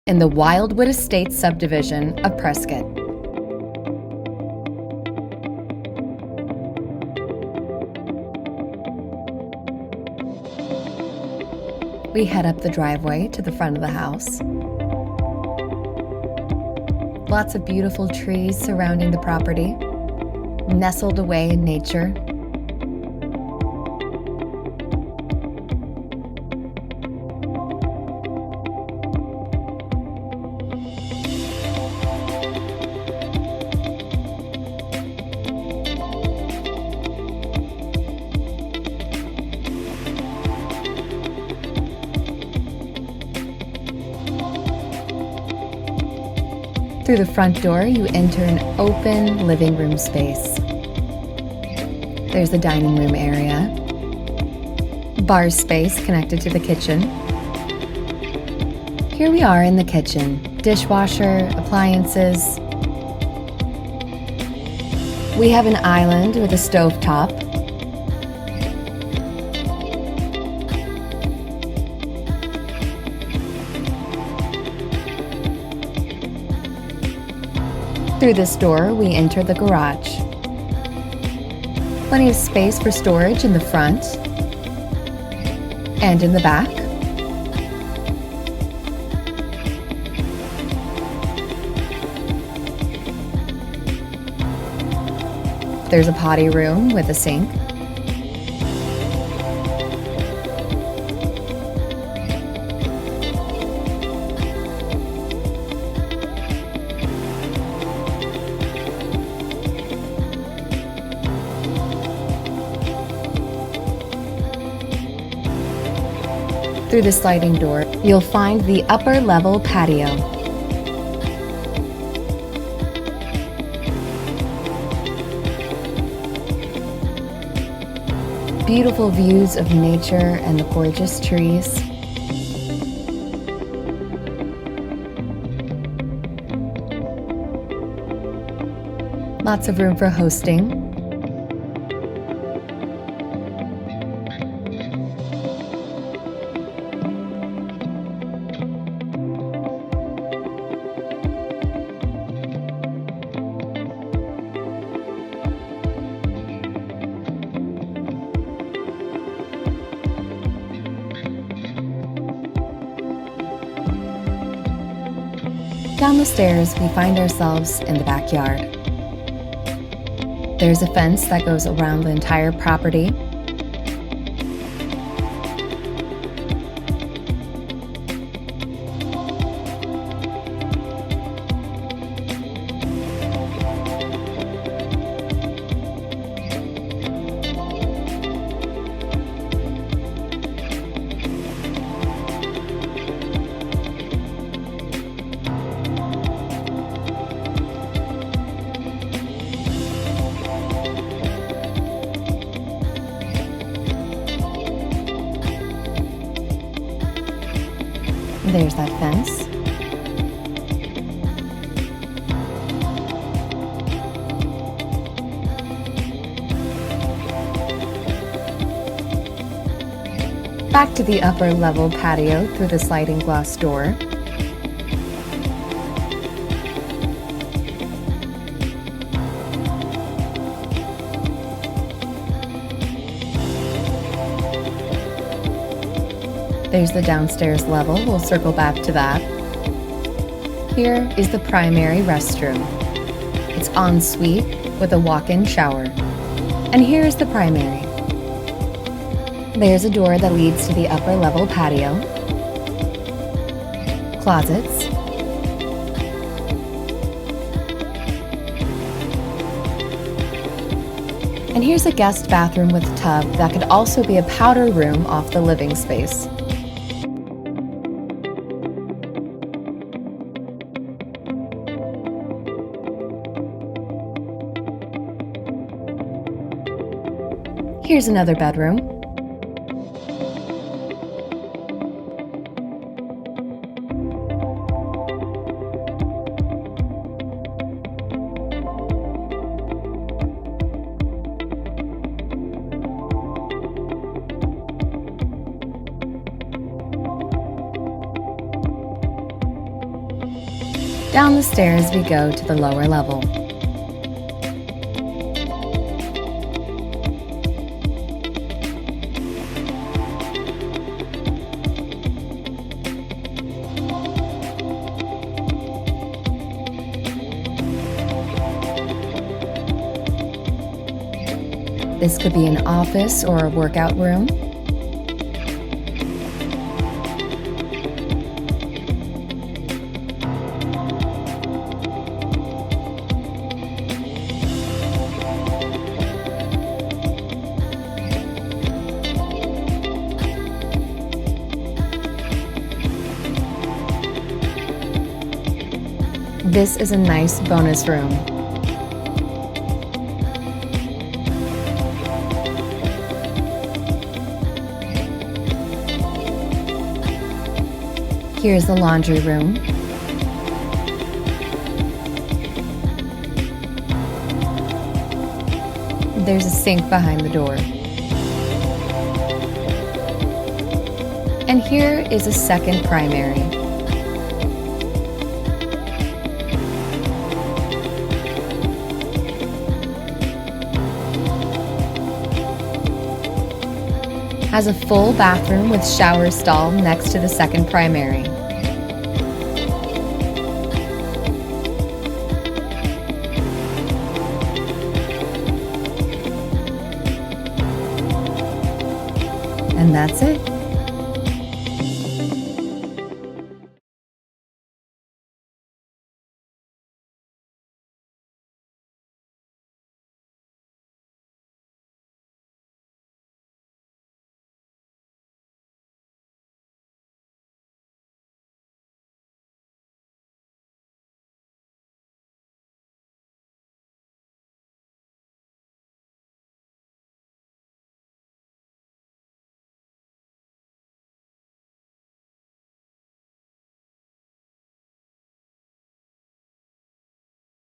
in the Wildwood Estates subdivision of Prescott. We head up the driveway to the front of the house. Lots of beautiful trees surrounding the property, nestled away in nature. Through the front door, you enter an open living room space. There's the dining room area, bar space connected to the kitchen. Here we are in the kitchen, dishwasher, appliances. We have an island with a stovetop. Through this door, we enter the garage. Plenty of space for storage in the front and in the back. There's a potty room with a sink. Through the sliding door, you'll find the upper level patio. Beautiful views of nature and the gorgeous trees. Lots of room for hosting. Down the stairs, we find ourselves in the backyard. There's a fence that goes around the entire property. There's that fence. Back to the upper level patio through the sliding glass door. There's the downstairs level. We'll circle back to that. Here is the primary restroom. It's en suite with a walk-in shower. And here's the primary. There's a door that leads to the upper level patio. Closets. And here's a guest bathroom with a tub that could also be a powder room off the living space. Here's another bedroom. Down the stairs we go to the lower level. This could be an office or a workout room. This is a nice bonus room. Here's the laundry room. There's a sink behind the door. And here is a second primary. Has a full bathroom with shower stall next to the second primary. And that's it.